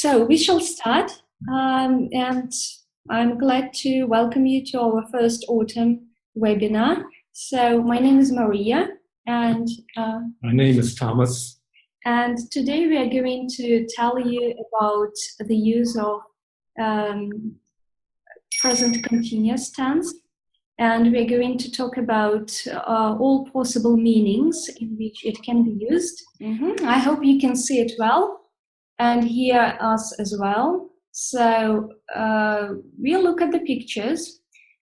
So we shall start, and I'm glad to welcome you to our first autumn webinar. So my name is Maria, and my name is Thomas. And today we are going to tell you about the use of present continuous tense, and we're going to talk about all possible meanings in which it can be used. I hope you can see it well and hear us as well. So we'll look at the pictures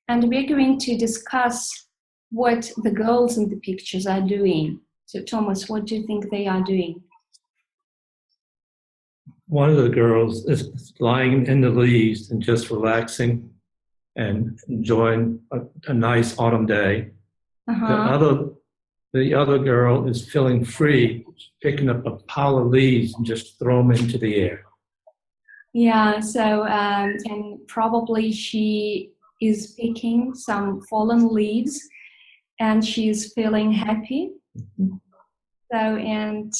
and we're going to discuss what the girls in the pictures are doing. So Thomas, what do you think they are doing? One of the girls is lying in the leaves and just relaxing and enjoying a nice autumn day. The other girl is feeling free, picking up a pile of leaves and just throw them into the air. Yeah, so and probably she is picking some fallen leaves and she's feeling happy. So, and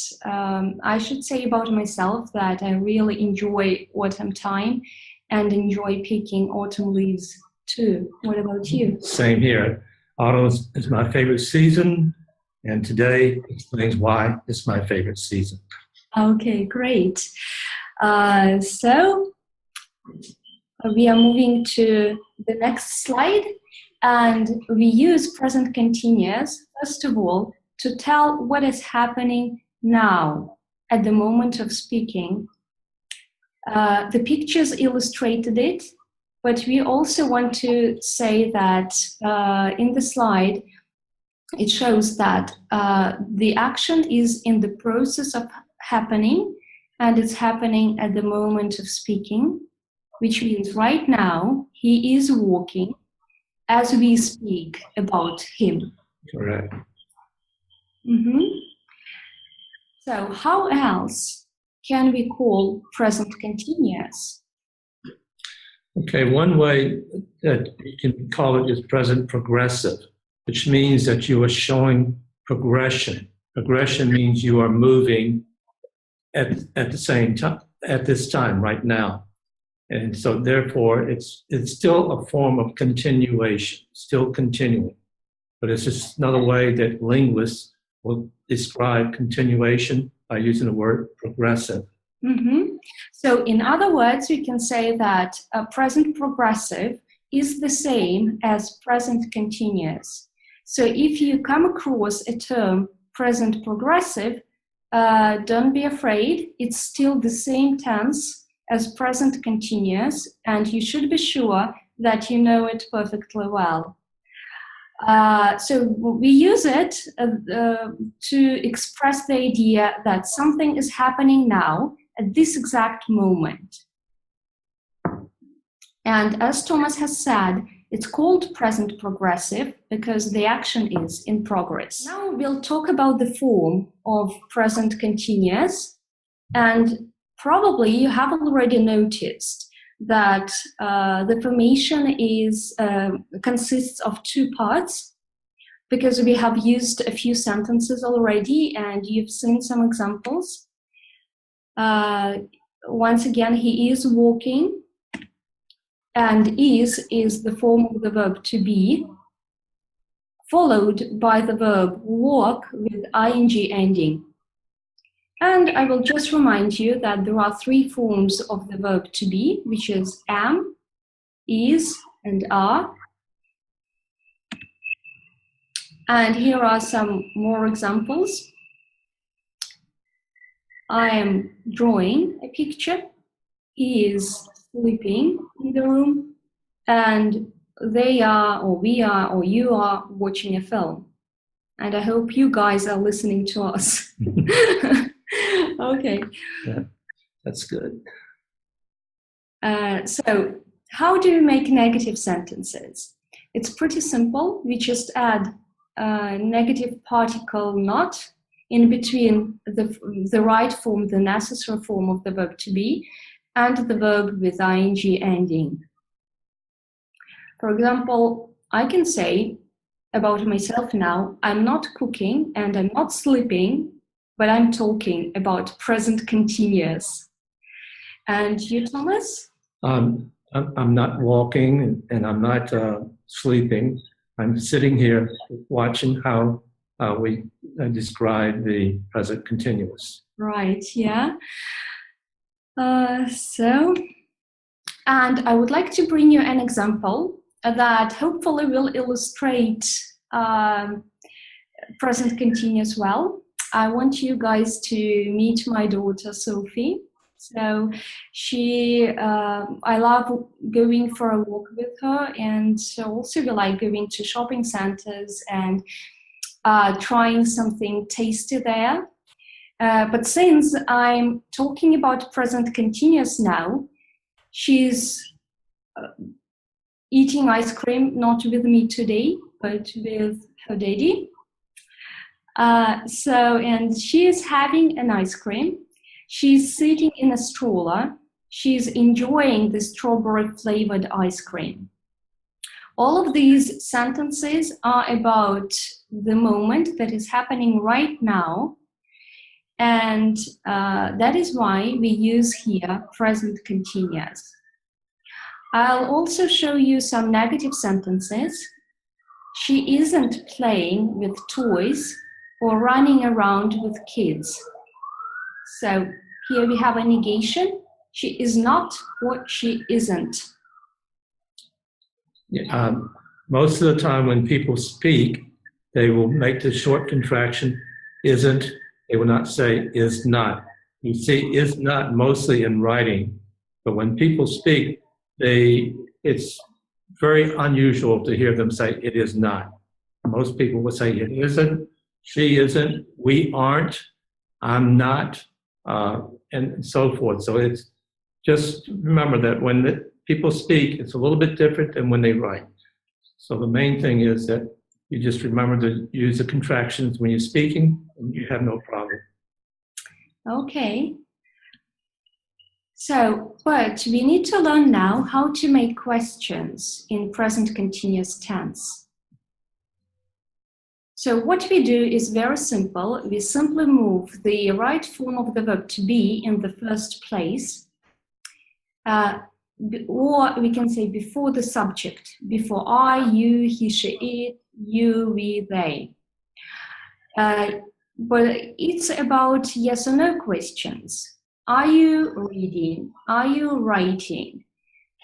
I should say about myself that I really enjoy autumn time and enjoy picking autumn leaves too. What about you? Same here. Autumn is my favorite season, and today explains why it's my favorite season. Okay, great. So we are moving to the next slide, and we use present continuous, first of all, to tell what is happening now at the moment of speaking. The pictures illustrated it, but we also want to say that in the slide, it shows that the action is in the process of happening, and it's happening at the moment of speaking, which means right now he is walking as we speak about him. Correct. So how else can we call present continuous? Okay, one way that you can call it is present progressive, which means that you are showing progression. Progression means you are moving at the same time, at this time, right now. And so therefore, it's still a form of continuation, still continuing. But it's just another way that linguists will describe continuation by using the word progressive. So in other words, we can say that present progressive is the same as present continuous. So if you come across a term present progressive, don't be afraid. It's still the same tense as present continuous, and you should be sure that you know it perfectly well. So we use it to express the idea that something is happening now at this exact moment. And as Thomas has said, it's called present progressive because the action is in progress. Now we'll talk about the form of present continuous, and probably you have already noticed that the formation consists of two parts, because we have used a few sentences already and you've seen some examples. Once again, he is walking, and is the form of the verb to be, followed by the verb walk with ing ending. And I will just remind you that there are three forms of the verb to be, which is am, is, and are. And here are some more examples. I am drawing a picture. He is sleeping in the room. And they are, or we are, or you are watching a film. And I hope you guys are listening to us. Okay. Yeah, that's good. So how do you make negative sentences? It's pretty simple. We just add a negative particle not in between the right form, the necessary form of the verb to be, and the verb with ing ending. For example, I can say about myself now, I'm not cooking and I'm not sleeping, but I'm talking about present continuous. And you, Thomas? I'm not walking and I'm not sleeping. I'm sitting here watching how we describe the present continuous. Right, yeah. And I would like to bring you an example that hopefully will illustrate present continuous well. I want you guys to meet my daughter, Sophie. So I love going for a walk with her, and also we like going to shopping centers and trying something tasty there. But since I'm talking about present continuous now, she's eating ice cream, not with me today, but with her daddy. And she is having an ice cream. She's sitting in a stroller. She's enjoying the strawberry-flavored ice cream. All of these sentences are about the moment that is happening right now. And that is why we use here present continuous. I'll also show you some negative sentences. She isn't playing with toys or running around with kids. So here we have a negation. She is not or she isn't. Most of the time when people speak, they will make the short contraction, isn't. They will not say is not. You see is not mostly in writing, but when people speak, it's very unusual to hear them say it is not. Most people will say it isn't, she isn't, we aren't, I'm not, and so forth. So it's just remember that when people speak, it's a little bit different than when they write. So the main thing is that you just remember to use the contractions when you're speaking, and you have no problem. Okay. So, but we need to learn now how to make questions in present continuous tense. So what we do is very simple. We simply move the right form of the verb to be in the first place, or we can say before the subject, before I, you, he, she, it, you, we, they. But it's about yes or no questions. Are you reading? Are you writing?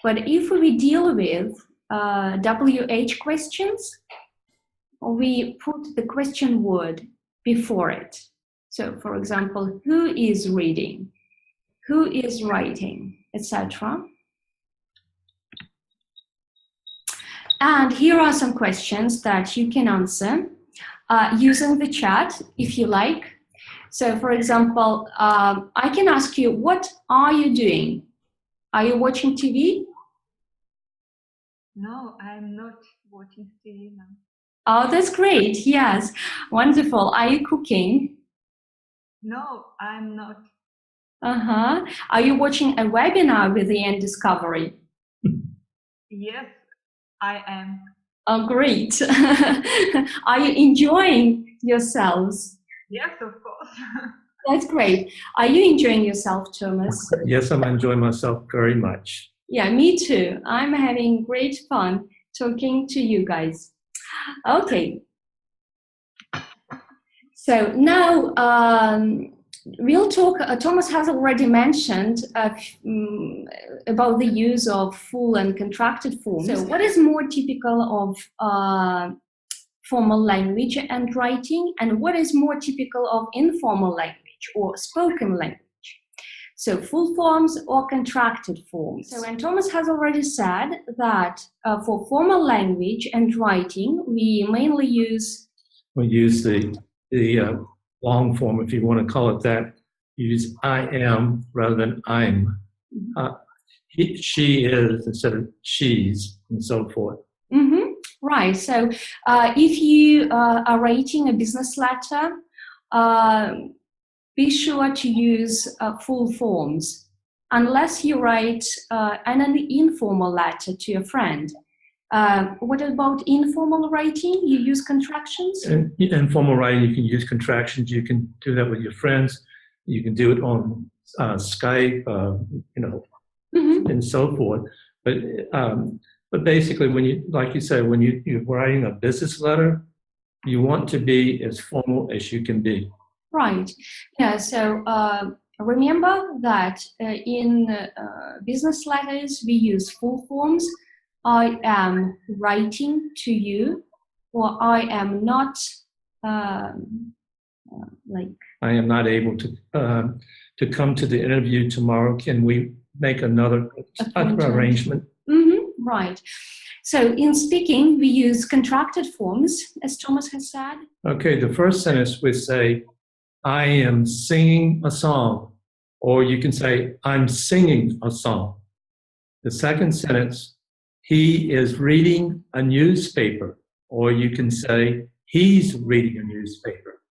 But if we deal with WH questions, we put the question word before it. So, for example, who is reading? Who is writing? Etc. And here are some questions that you can answer using the chat if you like. So, for example, I can ask you, what are you doing? Are you watching TV? No, I'm not watching TV now. Oh, that's great. Yes, wonderful. Are you cooking? No, I'm not. Are you watching a webinar with the End Discovery? Yes, I am. Oh, great. Are you enjoying yourselves? Yes, of course. That's great. Are you enjoying yourself, Thomas? Yes, I'm enjoying myself very much. Yeah, me too. I'm having great fun talking to you guys. Okay. So now we'll talk, Thomas has already mentioned about the use of full and contracted forms. So what is more typical of formal language and writing, and what is more typical of informal language or spoken language? So full forms or contracted forms. So, and Thomas has already said that for formal language and writing, we mainly use... We use the long form, if you want to call it that. You use I am rather than I'm. She is instead of she's, and so forth. Right. So if you are writing a business letter, be sure to use full forms, unless you write an informal letter to a friend. What about informal writing? You use contractions? In informal writing, you can use contractions. You can do that with your friends. You can do it on Skype, you know, Mhm. and so forth. But basically, when you, like you said, when you're writing a business letter, you want to be as formal as you can be. Right. Yeah. So remember that in business letters we use full forms. I am writing to you, or I am not like. I am not able to come to the interview tomorrow. Can we make another arrangement? Mm-hmm, right. So in speaking, we use contracted forms, as Thomas has said. Okay, the first sentence we say, I am singing a song, or you can say, I'm singing a song. The second sentence, he is reading a newspaper, or you can say, he's reading a newspaper.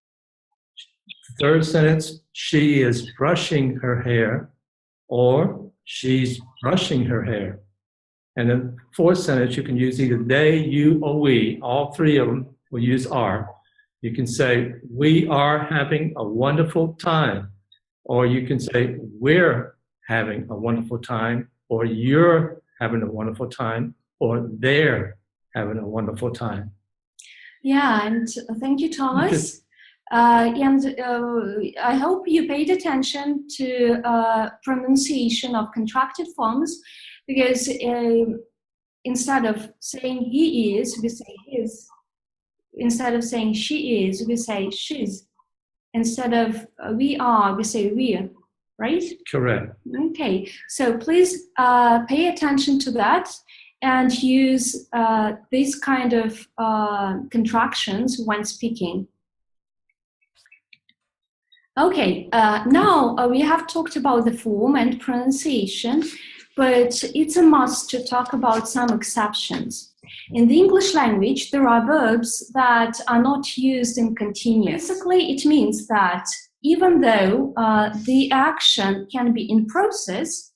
The third sentence, she is brushing her hair, or she's brushing her hair. And then fourth sentence, you can use either they, you, or we. All three of them will use are. You can say, we are having a wonderful time. Or you can say, we're having a wonderful time. Or you're having a wonderful time. Or they're having a wonderful time. Yeah, and thank you, Thomas. And I hope you paid attention to pronunciation of contracted forms, because instead of saying he is, we say his. Instead of saying she is, we say she's. Instead of we are, we say we're, right? Correct. Okay, so please pay attention to that and use these kind of contractions when speaking. Okay, now we have talked about the form and pronunciation, but it's a must to talk about some exceptions. In the English language, there are verbs that are not used in continuous. Basically, it means that even though the action can be in process,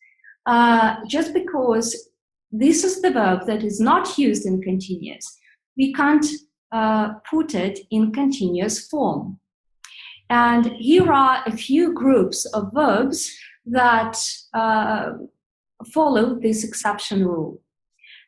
just because this is the verb that is not used in continuous, we can't put it in continuous form. And here are a few groups of verbs that follow this exception rule.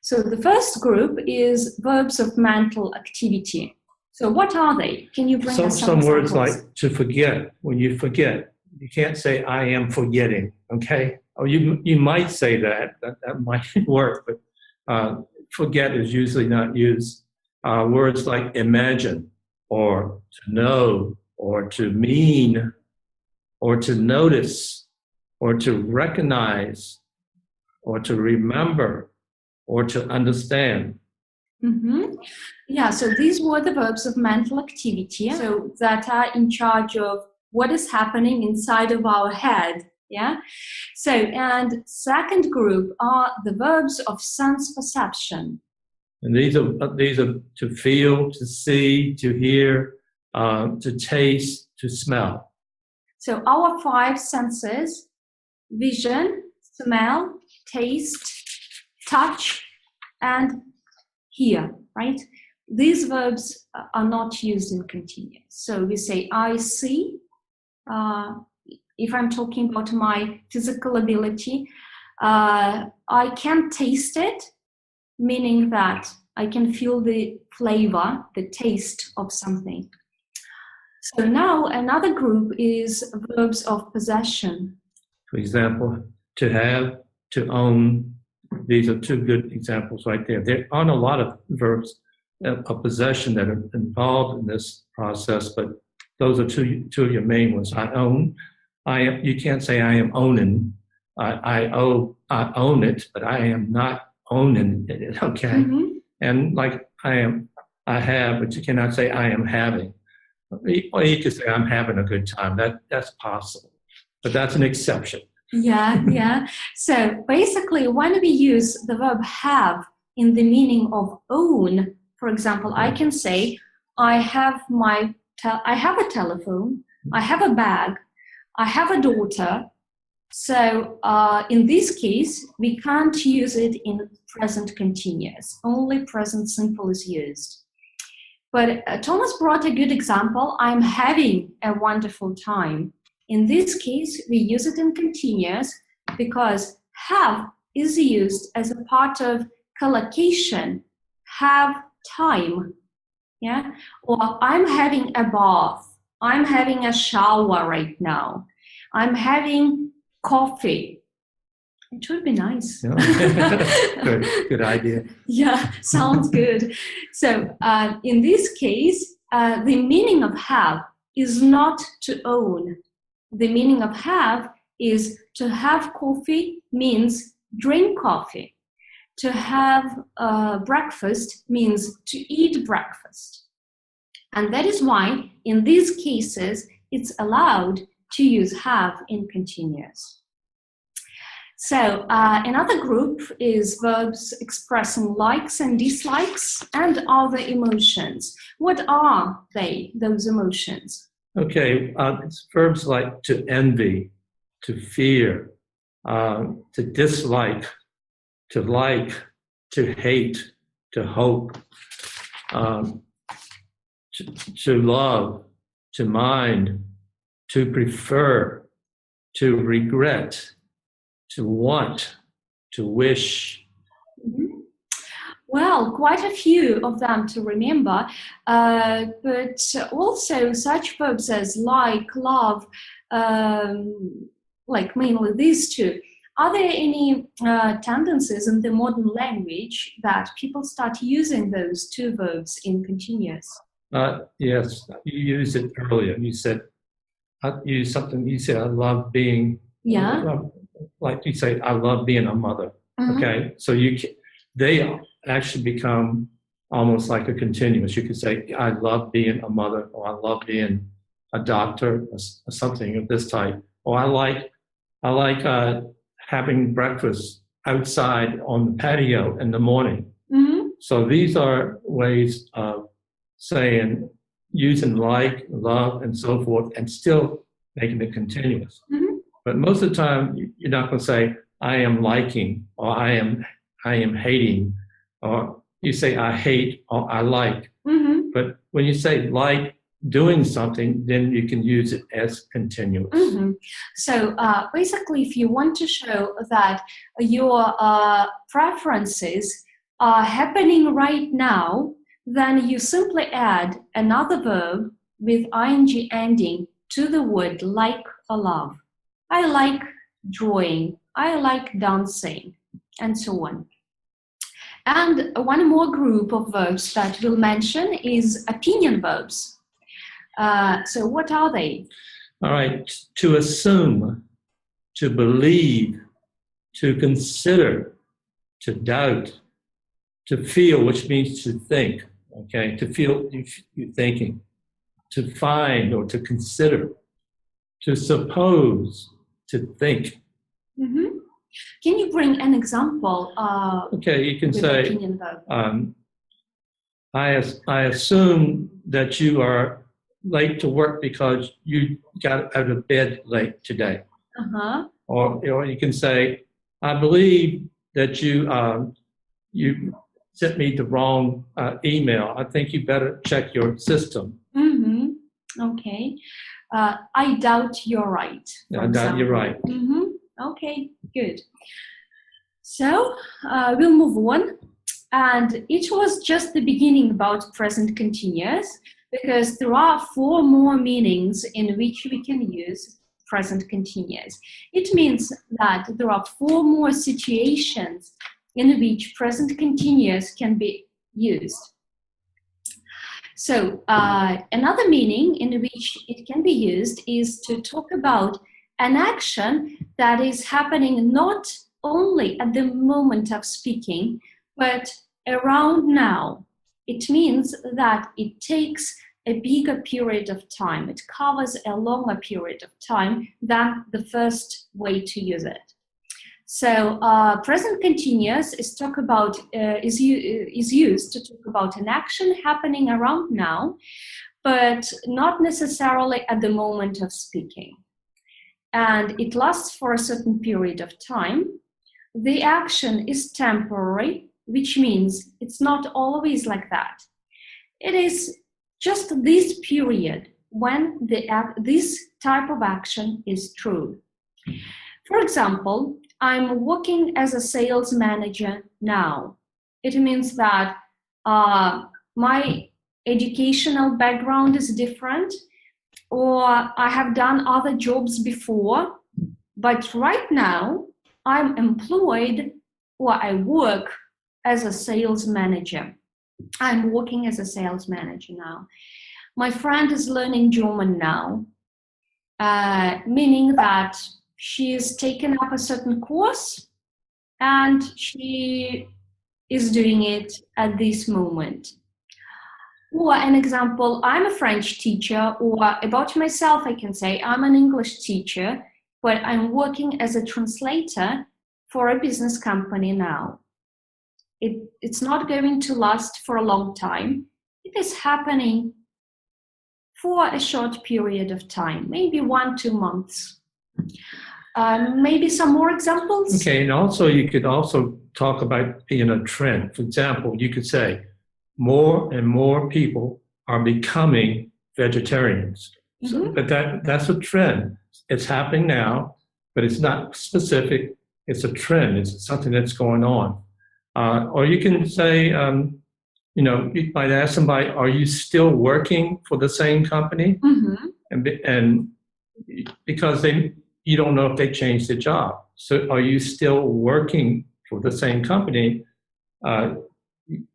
So the first group is verbs of mental activity. So what are they? Can you bring us some words examples? like to forget. When you forget, you can't say I am forgetting, okay? Or you might say that might work, but forget is usually not used. Words like imagine, or to know, or to mean, or to notice, or to recognize, or to remember, or to understand. Mm-hmm. Yeah, so these were the verbs of mental activity, so that are in charge of what is happening inside of our head. Yeah. So, and second group are the verbs of sense perception. And these are to feel, to see, to hear, to taste, to smell. So our five senses: vision, smell, taste, touch, and hear, right? These verbs are not used in continuous. So we say I see. If I'm talking about my physical ability, I can taste it, meaning that I can feel the flavor, the taste of something. So now another group is verbs of possession. For example, to have, to own. These are two good examples right there. There aren't a lot of verbs of possession that are involved in this process, but those are two of your main ones. I own. You can't say I am owning. I own it, but I am not owning it. Okay. Mm-hmm. And like I have, but you cannot say I am having. Or you could say I'm having a good time. That's possible, but that's an exception. Yeah. So basically, when we use the verb have in the meaning of own, for example, I can say I have a telephone, I have a bag, I have a daughter. So in this case, we can't use it in present continuous. Only present simple is used. But Thomas brought a good example. I'm having a wonderful time. In this case, we use it in continuous because have is used as a part of collocation, have time, yeah? Or I'm having a bath, I'm having a shower right now, I'm having coffee. It would be nice. Good idea. Yeah, sounds good. So in this case, the meaning of have is not to own. The meaning of have is to have coffee means drink coffee. To have breakfast means to eat breakfast. And that is why in these cases, it's allowed to use have in continuous. So another group is verbs expressing likes and dislikes and other emotions. What are they, those emotions? Okay, it's verbs like to envy, to fear, to dislike, to like, to hate, to hope, to love, to mind, to prefer, to regret, to want, to wish. Mm-hmm. Well, quite a few of them to remember, but also such verbs as like, love, like mainly these two. Are there any tendencies in the modern language that people start using those two verbs in continuous? Yes, you used it earlier. You said, you said, I love being, like you say, I love being a mother. Mm-hmm. Okay, so they actually become almost like a continuous. You could say, I love being a mother, or I love being a doctor, or something of this type. Or I like having breakfast outside on the patio in the morning. Mm-hmm. So these are ways of saying, using like, love, and so forth, and still making it continuous. Mm-hmm. But most of the time, you're not going to say, I am liking, or I am hating, or you say, I hate, or I like. Mm-hmm. But when you say like doing something, then you can use it as continuous. Mm-hmm. So basically, if you want to show that your preferences are happening right now, then you simply add another verb with ing ending to the word like or love. I like drawing, I like dancing, and so on. And one more group of verbs that we'll mention is opinion verbs. So what are they? All right, to assume, to believe, to consider, to doubt, to feel, which means to think, okay, to feel you're thinking, to find or to consider, to suppose, to think. Mm-hmm. Can you bring an example? Okay, you can say, I assume that you are late to work because you got out of bed late today. Uh-huh. Or you can say, I believe that you sent me the wrong email. I think you better check your system. Mm-hmm. Okay. I doubt you're right. I doubt you're right. Mm-hmm. Okay, good. So we'll move on. And it was just the beginning about present continuous, because there are 4 more meanings in which we can use present continuous. It means that there are 4 more situations in which present continuous can be used. So another meaning in which it can be used is to talk about an action that is happening not only at the moment of speaking, but around now. It means that it takes a bigger period of time. It covers a longer period of time than the first way to use it. So present continuous is used to talk about an action happening around now, but not necessarily at the moment of speaking. And it lasts for a certain period of time. The action is temporary, which means it's not always like that. It is just this period when this type of action is true. For example, I'm working as a sales manager now. It means that my educational background is different, or I have done other jobs before, but right now I'm employed, or I work as a sales manager. I'm working as a sales manager now. My friend is learning German now, meaning that she has taken up a certain course and she is doing it at this moment. Or an example, I'm a French teacher, or about myself I can say I'm an English teacher, but I'm working as a translator for a business company now. It's not going to last for a long time. It is happening for a short period of time, maybe 1-2 months. Maybe some more examples? Okay, and also you could also talk about being a trend. For example, you could say, more and more people are becoming vegetarians. So, but that's a trend. It's happening now, but it's not specific. It's a trend. It's something that's going on. Or you can say, you might ask somebody, are you still working for the same company? And because you don't know if they changed their job. So are you still working for the same company?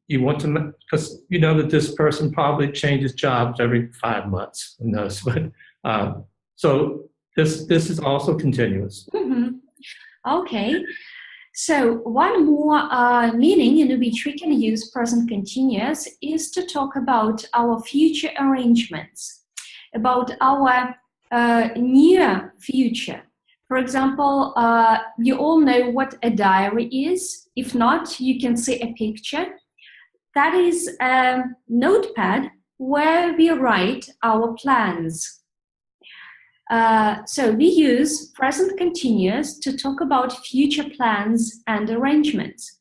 You want to, because you know that this person probably changes jobs every 5 months. Who knows? But so this is also continuous. Okay. So one more meaning in which we can use present continuous is to talk about our future arrangements, about our near future. For example, you all know what a diary is. If not, you can see a picture. That is a notepad where we write our plans. So we use present continuous to talk about future plans and arrangements.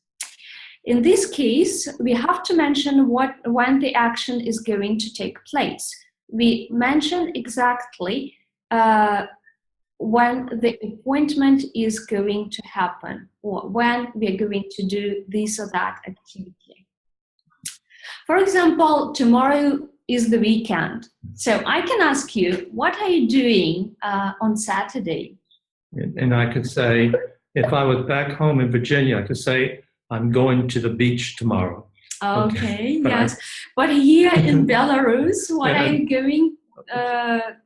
In this case, we have to mention when the action is going to take place. We mention exactly when the appointment is going to happen, or when we are going to do this or that activity. For example, tomorrow is the weekend. So I can ask you, what are you doing on Saturday? And I could say, if I was back home in Virginia, I could say, I'm going to the beach tomorrow. Okay, yes. But here in Belarus, what are you going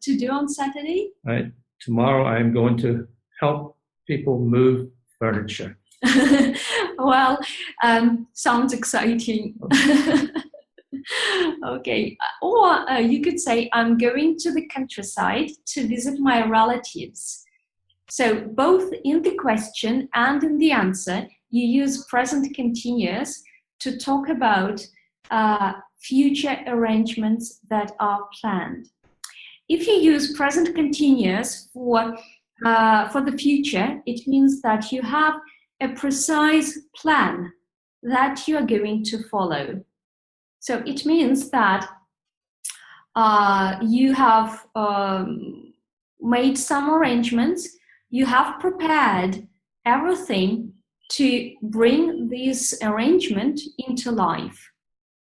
to do on Saturday? Right. Tomorrow I am going to help people move furniture. Well, sounds exciting. Okay, or you could say, I'm going to the countryside to visit my relatives. So both in the question and in the answer, you use present continuous to talk about future arrangements that are planned. If you use present continuous for the future, it means that you have a precise plan that you are going to follow. So it means that you have made some arrangements, you have prepared everything to bring this arrangement into life.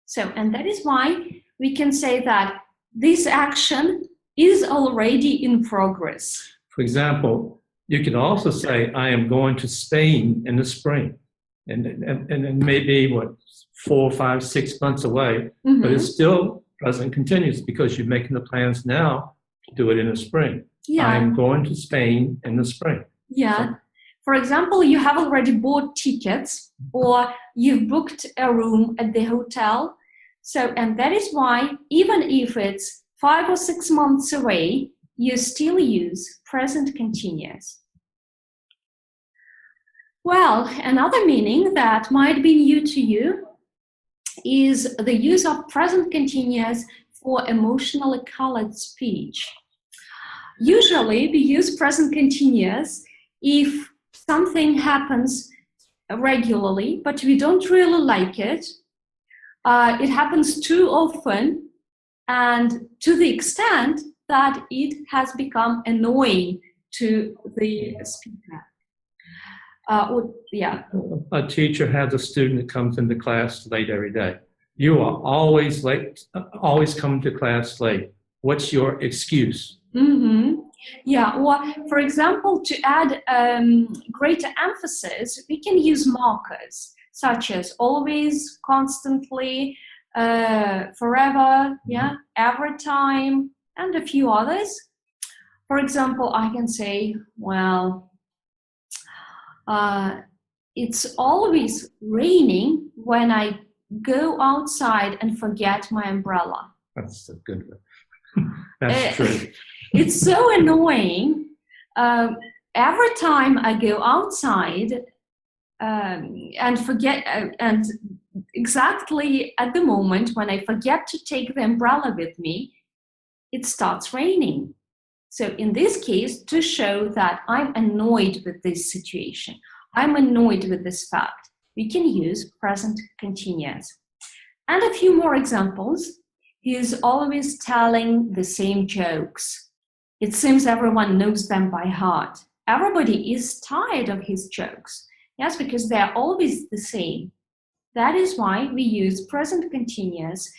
So, and that is why we can say that this action is already in progress. For example, you could also say, I am going to Spain in the spring. And maybe, 4, 5, 6 months away, but it's still present continuous because you're making the plans now to do it in the spring. Yeah. I'm going to Spain in the spring. Yeah. So, for example, you have already bought tickets or you've booked a room at the hotel. So, and that is why, even if it's 5 or 6 months away, you still use present continuous. Well, another meaning that might be new to you is the use of present continuous for emotionally colored speech. Usually, we use present continuous if something happens regularly, but we don't really like it. It happens too often, and to the extent that it has become annoying to the speaker. Yeah. A teacher has a student that comes into class late every day. You are always late, always come to class late. What's your excuse? Mm-hmm. Yeah, or for example, to add greater emphasis, we can use markers such as always, constantly, forever, yeah, every time, and a few others. For example, I can say, well, it's always raining when I go outside and forget my umbrella. That's a good one. That's true. It's so annoying. Every time I go outside and forget, and exactly at the moment when I forget to take the umbrella with me, it starts raining. So in this case, to show that I'm annoyed with this situation, I'm annoyed with this fact, we can use present continuous. And a few more examples. He is always telling the same jokes. It seems everyone knows them by heart. Everybody is tired of his jokes. Yes, because they're always the same. That is why we use present continuous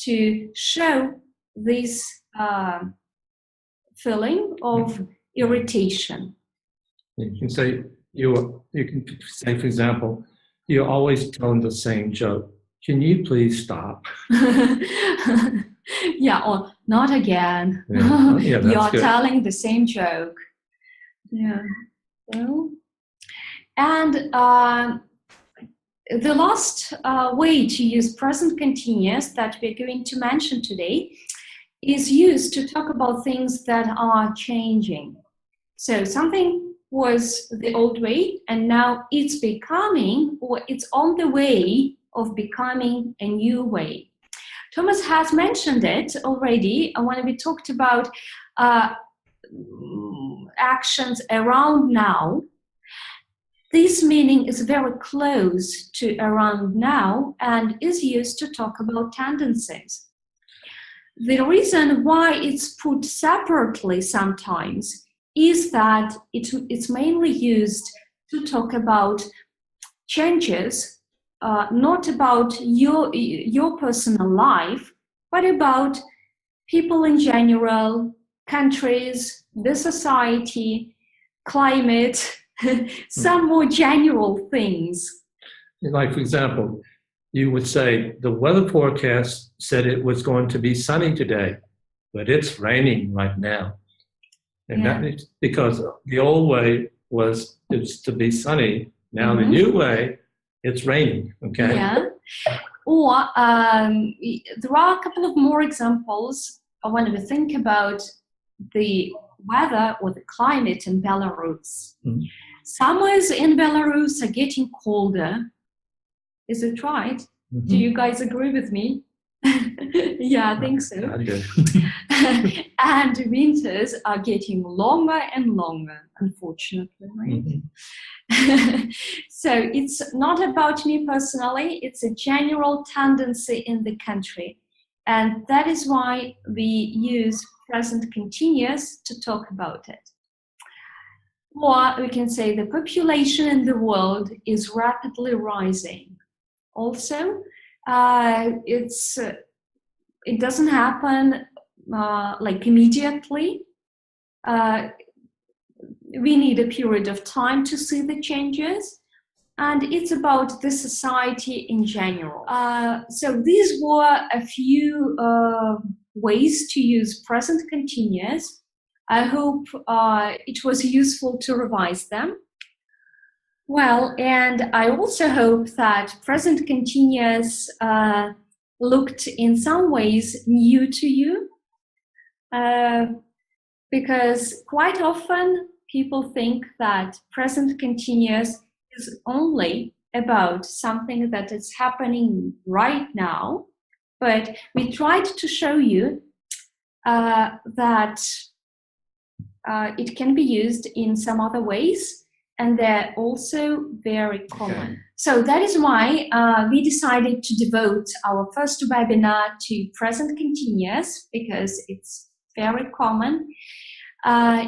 to show this feeling of irritation. You can say, for example, you're always telling the same joke. Can you please stop? Yeah, or not again. Yeah. Yeah, You're good. telling the same joke. Yeah. Well, and the last way to use present continuous that we're going to mention today is used to talk about things that are changing. So something was the old way and now it's becoming, or it's on the way of becoming a new way. Thomas has mentioned it already when we talked about actions around now. This meaning is very close to around now and is used to talk about tendencies. The reason why it's put separately sometimes is that it's mainly used to talk about changes, not about your personal life, but about people in general, countries, the society, climate, some more general things. Like, for example, you would say the weather forecast said it was going to be sunny today, but it's raining right now. And Yeah. that is because the old way was it's to be sunny. Now the new way, it's raining. Okay. Yeah. Or there are a couple of more examples when we think about the weather or the climate in Belarus. Mm-hmm. Summers in Belarus are getting colder. Is it right? Mm-hmm. Do you guys agree with me? Yeah, I think so. I do. And winters are getting longer and longer, unfortunately, right? Mm-hmm. So it's not about me personally, it's a general tendency in the country. And that is why we use present continuous to talk about it. Or we can say the population in the world is rapidly rising. Also, it doesn't happen like immediately. We need a period of time to see the changes, and it's about the society in general. So these were a few ways to use present continuous. I hope it was useful to revise them. Well, and I also hope that present continuous looked in some ways new to you, because quite often people think that present continuous is only about something that is happening right now, but we tried to show you that it can be used in some other ways, and they're also very common. Okay. So that is why we decided to devote our first webinar to present continuous, because it's very common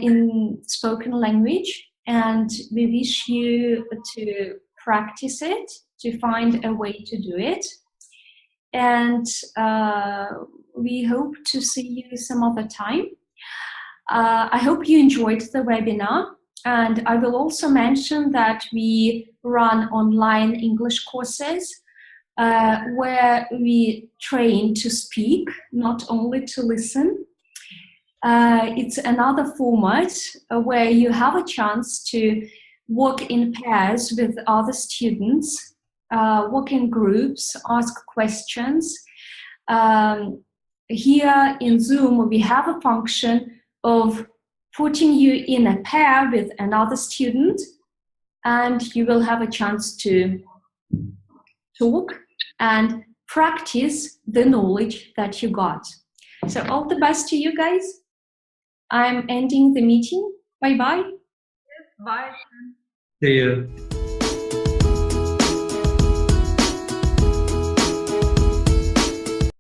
in spoken language, and we wish you to practice it, to find a way to do it. And we hope to see you some other time. I hope you enjoyed the webinar, and I will also mention that we run online English courses where we train to speak, not only to listen. It's another format where you have a chance to work in pairs with other students, work in groups, ask questions. Here in Zoom, we have a function of putting you in a pair with another student, and you will have a chance to talk and practice the knowledge that you got. So all the best to you guys. I'm ending the meeting. Bye-bye. Yes, bye. See you.